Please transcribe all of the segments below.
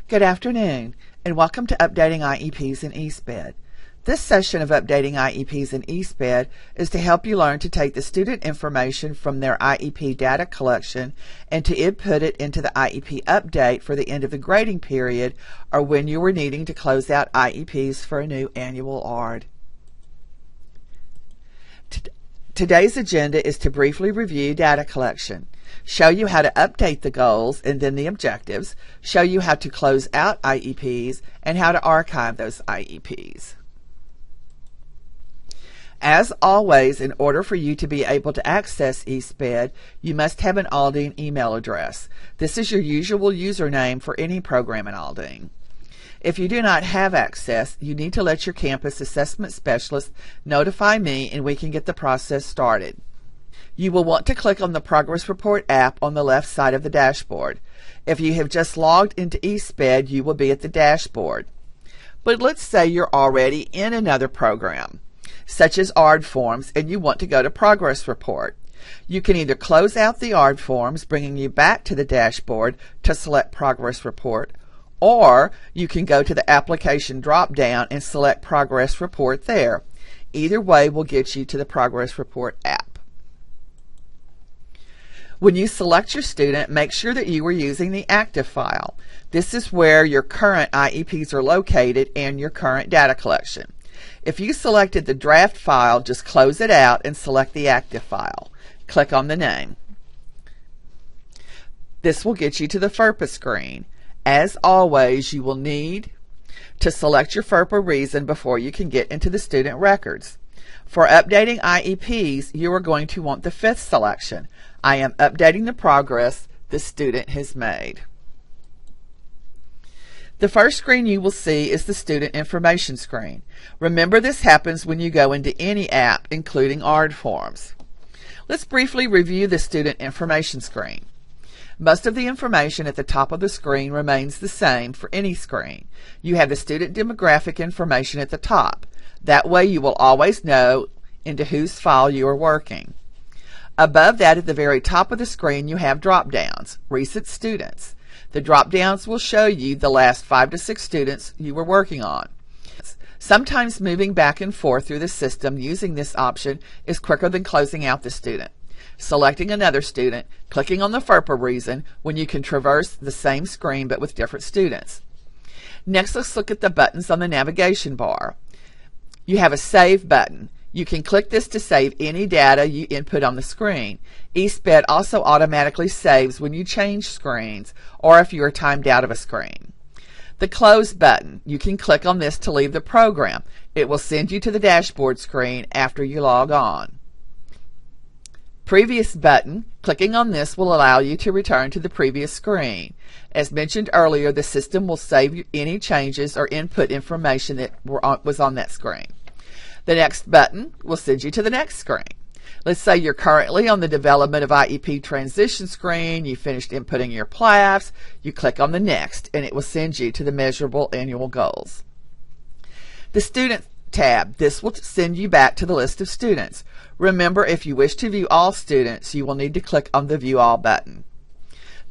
Good afternoon, and welcome to Updating IEPs in ESPED. This session of Updating IEPs in ESPED is to help you learn to take the student information from their IEP data collection and to input it into the IEP update for the end of the grading period or when you are needing to close out IEPs for a new annual ARD. Today's agenda is to briefly review data collection, show you how to update the goals and then the objectives, show you how to close out IEPs, and how to archive those IEPs. As always, in order for you to be able to access ESPED, you must have an Aldine email address. This is your usual username for any program in Aldine. If you do not have access, you need to let your campus assessment specialist notify me and we can get the process started. You will want to click on the Progress Report app on the left side of the dashboard. If you have just logged into ESPED, you will be at the dashboard. But let's say you're already in another program, such as ARD forms, and you want to go to Progress Report. You can either close out the ARD forms, bringing you back to the dashboard to select Progress Report, or you can go to the application drop-down and select Progress Report there. Either way will get you to the Progress Report app. When you select your student, make sure that you are using the active file. This is where your current IEPs are located and your current data collection. If you selected the draft file, just close it out and select the active file. Click on the name. This will get you to the FERPA screen. As always, you will need to select your FERPA reason before you can get into the student records. For updating IEPs, you are going to want the fifth selection. I am updating the progress the student has made. The first screen you will see is the student information screen. Remember, this happens when you go into any app, including ARD forms. Let's briefly review the student information screen. Most of the information at the top of the screen remains the same for any screen. You have the student demographic information at the top. That way you will always know into whose file you are working. Above that, at the very top of the screen, you have drop-downs, recent students. The drop-downs will show you the last 5 to 6 students you were working on. Sometimes moving back and forth through the system using this option is quicker than closing out the student. Selecting another student, clicking on the FERPA reason when you can traverse the same screen but with different students. Next, let's look at the buttons on the navigation bar. You have a Save button. You can click this to save any data you input on the screen. ESPED also automatically saves when you change screens or if you are timed out of a screen. The Close button. You can click on this to leave the program. It will send you to the dashboard screen after you log on. Previous button. Clicking on this will allow you to return to the previous screen. As mentioned earlier, the system will save you any changes or input information that was on that screen. The Next button will send you to the next screen. Let's say you're currently on the Development of IEP Transition screen. You finished inputting your PLAFs. You click on the Next, and it will send you to the Measurable Annual Goals. The Student tab. This will send you back to the list of students. Remember, if you wish to view all students, you will need to click on the View All button.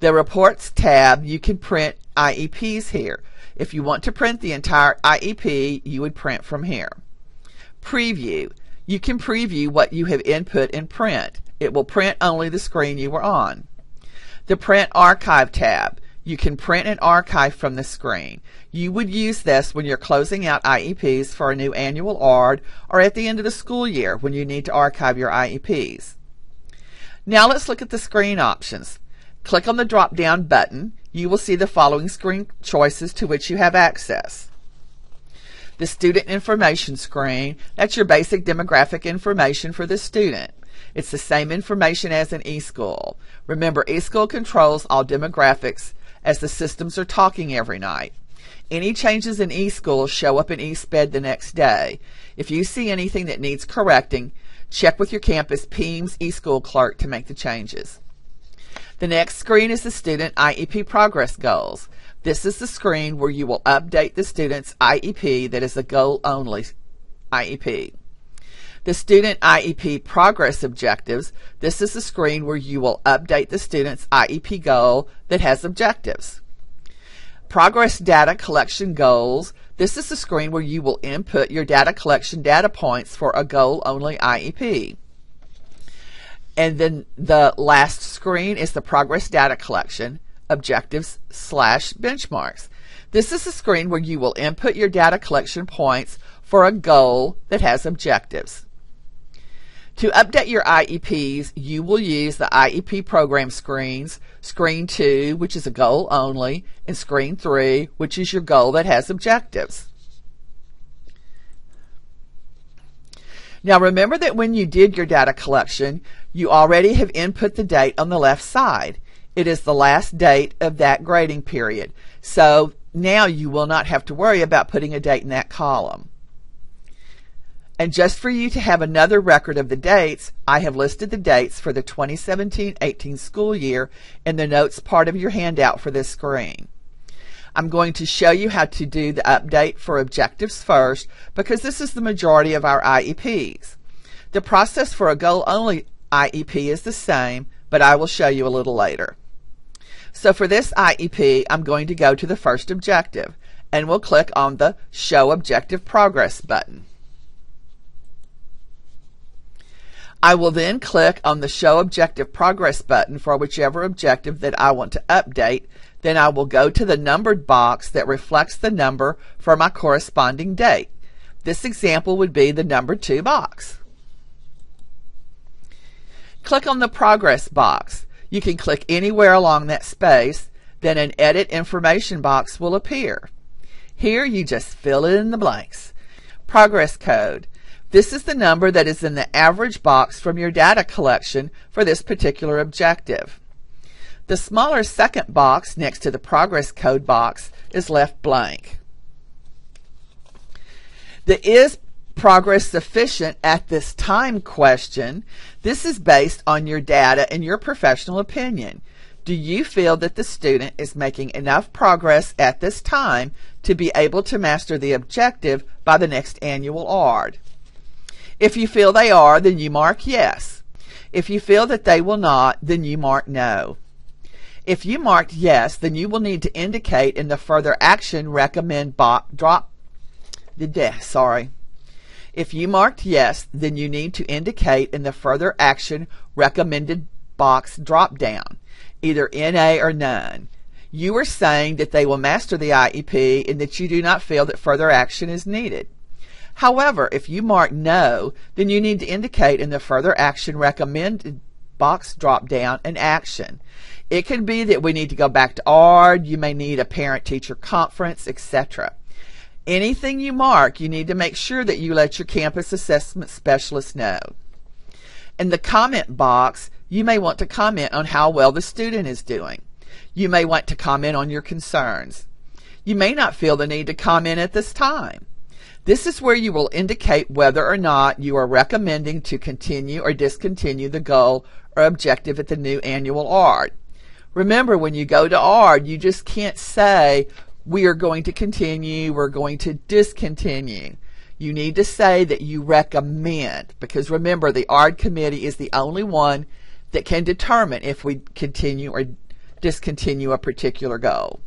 The Reports tab, you can print IEPs here. If you want to print the entire IEP, you would print from here. Preview. You can preview what you have input and print. It will print only the screen you were on. The Print Archive tab. You can print and archive from the screen. You would use this when you're closing out IEPs for a new annual ARD or at the end of the school year when you need to archive your IEPs. Now let's look at the screen options. Click on the drop-down button. You will see the following screen choices to which you have access. The Student Information screen, that's your basic demographic information for the student. It's the same information as in eSchool. Remember, eSchool controls all demographics as the systems are talking every night. Any changes in eSchool show up in ESPED the next day. If you see anything that needs correcting, check with your campus PEMS eSchool clerk to make the changes. The next screen is the Student IEP Progress Goals. This is the screen where you will update the student's IEP that is a goal-only IEP. The Student IEP Progress Objectives. This is the screen where you will update the student's IEP goal that has objectives. Progress data collection goals. This is the screen where you will input your data collection data points for a goal-only IEP. And then the last screen is the progress data collection objectives/benchmarks. This is the screen where you will input your data collection points for a goal that has objectives. To update your IEPs, you will use the IEP program screens, Screen 2, which is a goal only, and Screen 3, which is your goal that has objectives. Now remember that when you did your data collection, you already have input the date on the left side. It is the last date of that grading period. So now you will not have to worry about putting a date in that column. And just for you to have another record of the dates, I have listed the dates for the 2017-18 school year in the notes part of your handout for this screen. I'm going to show you how to do the update for objectives first because this is the majority of our IEPs. The process for a goal-only IEP is the same, but I will show you a little later. So for this IEP, I'm going to go to the first objective, and we'll click on the Show Objective Progress button. I will then click on the Show Objective Progress button for whichever objective that I want to update. Then I will go to the numbered box that reflects the number for my corresponding date. This example would be the number 2 box. Click on the Progress box. You can click anywhere along that space, then an Edit Information box will appear. Here you just fill in the blanks. Progress code. This is the number that is in the average box from your data collection for this particular objective. The smaller second box next to the progress code box is left blank. The Is Progress Sufficient at this time question. This is based on your data and your professional opinion. Do you feel that the student is making enough progress at this time to be able to master the objective by the next annual ARD? If you feel they are, then you mark yes. If you feel that they will not, then you mark no. If you marked yes, then you will need to indicate in the further action recommend If you marked yes, then you need to indicate in the further action recommended box drop down, either NA or none. You are saying that they will master the IEP and that you do not feel that further action is needed. However, if you mark no, then you need to indicate in the further action recommended box drop down an action. It could be that we need to go back to ARD, you may need a parent-teacher conference, etc. Anything you mark, you need to make sure that you let your campus assessment specialist know. In the comment box, you may want to comment on how well the student is doing. You may want to comment on your concerns. You may not feel the need to comment at this time. This is where you will indicate whether or not you are recommending to continue or discontinue the goal or objective at the new annual ARD. Remember, when you go to ARD, you just can't say, we are going to continue, we're going to discontinue. You need to say that you recommend, because remember, the ARD committee is the only one that can determine if we continue or discontinue a particular goal.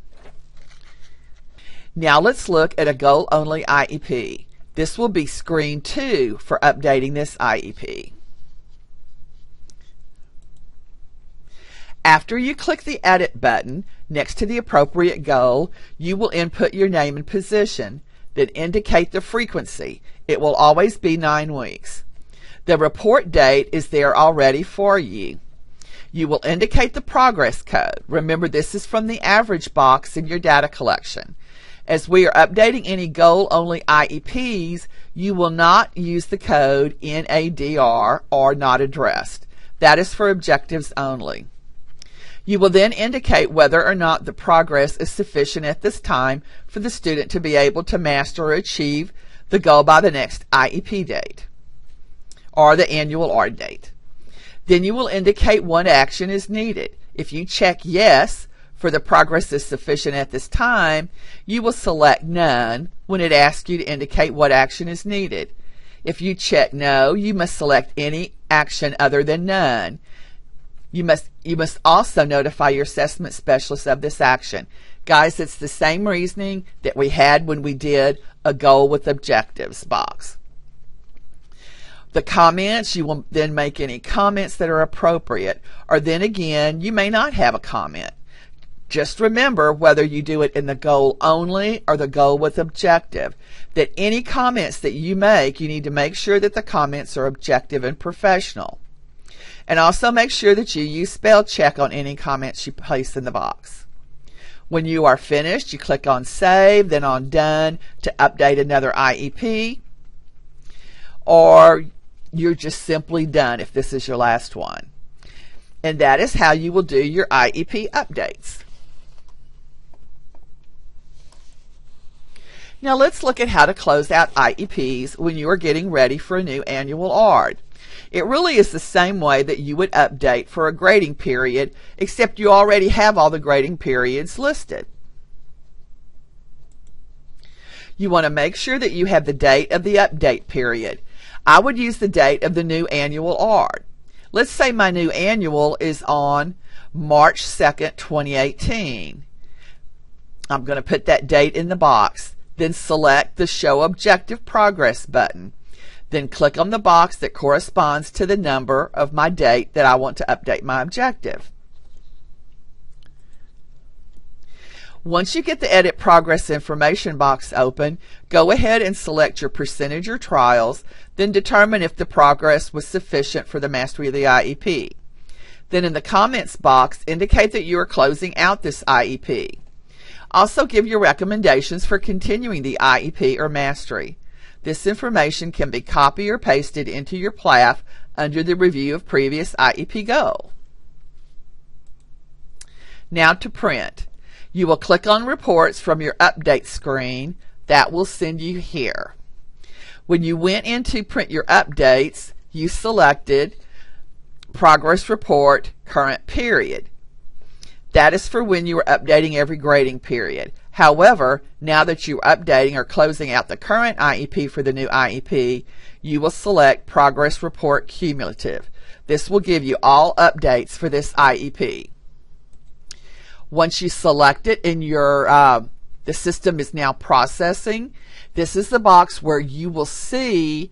Now let's look at a goal-only IEP. This will be Screen 2 for updating this IEP. After you click the Edit button next to the appropriate goal, you will input your name and position, then indicate the frequency. It will always be 9 weeks. The report date is there already for you. You will indicate the progress code. Remember, this is from the average box in your data collection. As we are updating any goal-only IEPs, you will not use the code NADR or not addressed. That is for objectives only. You will then indicate whether or not the progress is sufficient at this time for the student to be able to master or achieve the goal by the next IEP date or the annual ARD date. Then you will indicate what action is needed. If you check yes for the progress is sufficient at this time, you will select none when it asks you to indicate what action is needed. If you check no, you must select any action other than none. You must also notify your assessment specialist of this action. Guys, it's the same reasoning that we had when we did a goal with objectives box. The comments, you will then make any comments that are appropriate, or then again, you may not have a comment. Just remember, whether you do it in the goal only or the goal with objective, that any comments that you make, you need to make sure that the comments are objective and professional. And also make sure that you use spell check on any comments you place in the box. When you are finished, you click on Save, then on Done to update another IEP, or you're just simply done if this is your last one. And that is how you will do your IEP updates. Now let's look at how to close out IEPs when you are getting ready for a new annual ARD. It really is the same way that you would update for a grading period, except you already have all the grading periods listed. You want to make sure that you have the date of the update period. I would use the date of the new annual ARD. Let's say my new annual is on March 2nd, 2018. I'm going to put that date in the box. Then select the Show Objective Progress button. Then click on the box that corresponds to the number of my date that I want to update my objective. Once you get the Edit Progress Information box open, go ahead and select your percentage or trials, then determine if the progress was sufficient for the mastery of the IEP. Then in the comments box, indicate that you are closing out this IEP. Also give your recommendations for continuing the IEP or mastery. This information can be copied or pasted into your PLAF under the Review of Previous IEP Goal. Now to print. You will click on Reports from your Update screen. That will send you here. When you went in to print your updates, you selected Progress Report Current Period. That is for when you are updating every grading period. However, now that you are updating or closing out the current IEP for the new IEP, you will select Progress Report Cumulative. This will give you all updates for this IEP. Once you select it in your, the system is now processing, this is the box where you will see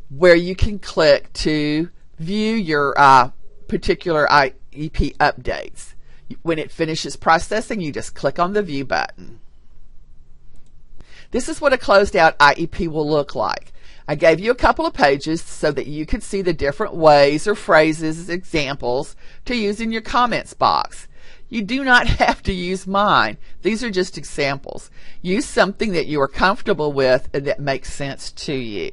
where you can click to view your particular IEP updates. When it finishes processing, you just click on the View button. This is what a closed out IEP will look like. I gave you a couple of pages so that you could see the different ways or phrases, examples to use in your comments box. You do not have to use mine. These are just examples. Use something that you are comfortable with and that makes sense to you.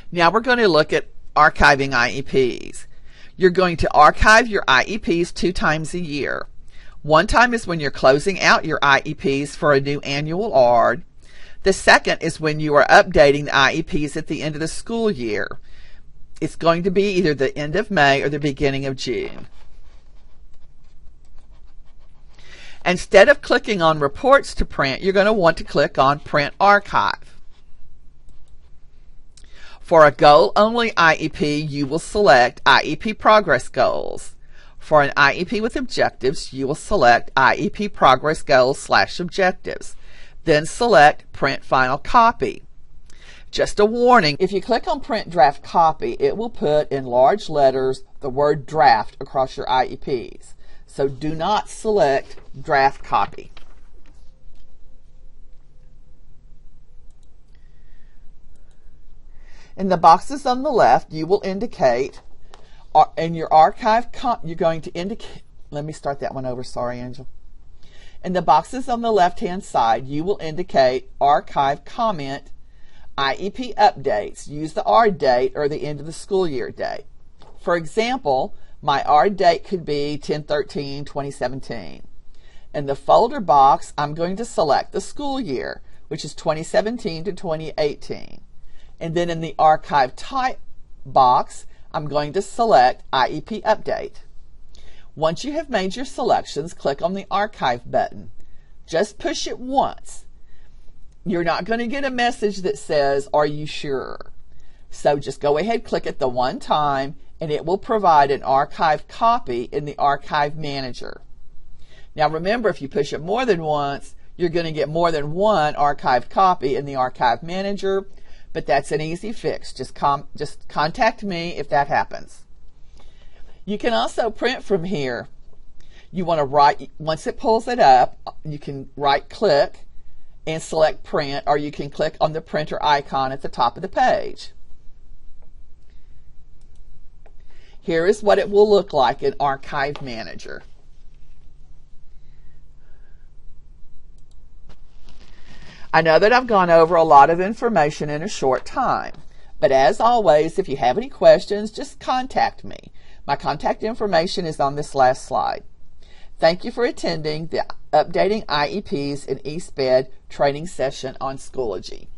Now we're going to look at archiving IEPs. You're going to archive your IEPs 2 times a year. One time is when you're closing out your IEPs for a new annual ARD. The second is when you are updating the IEPs at the end of the school year. It's going to be either the end of May or the beginning of June. Instead of clicking on Reports to print, you're going to want to click on Print Archive. For a goal-only IEP, you will select IEP Progress Goals. For an IEP with objectives, you will select IEP Progress Goals/Objectives. Then select Print Final Copy. Just a warning, if you click on Print Draft Copy, it will put in large letters the word draft across your IEPs. So do not select Draft Copy. In the boxes on the left, you will indicate, in your archive, you're going to indicate, let me start that one over, sorry, Angel. In the boxes on the left-hand side, you will indicate Archive Comment, IEP Updates. Use the ARD date or the end of the school year date. For example, my ARD date could be 10/13/2017. In the folder box, I'm going to select the school year, which is 2017 to 2018. And then in the Archive Type box, I'm going to select IEP Update. Once you have made your selections, click on the Archive button. Just push it once. You're not going to get a message that says, "Are you sure?" So just go ahead, click it the one time, and it will provide an archive copy in the Archive Manager. Now remember, if you push it more than once, you're going to get more than one archived copy in the Archive Manager, but that's an easy fix. Just contact me if that happens. You can also print from here. You want to write, once it pulls it up, you can right-click and select Print, or you can click on the printer icon at the top of the page. Here is what it will look like in Archive Manager. I know that I've gone over a lot of information in a short time, but as always, if you have any questions, just contact me. My contact information is on this last slide. Thank you for attending the Updating IEPs in ESPED training session on Schoology.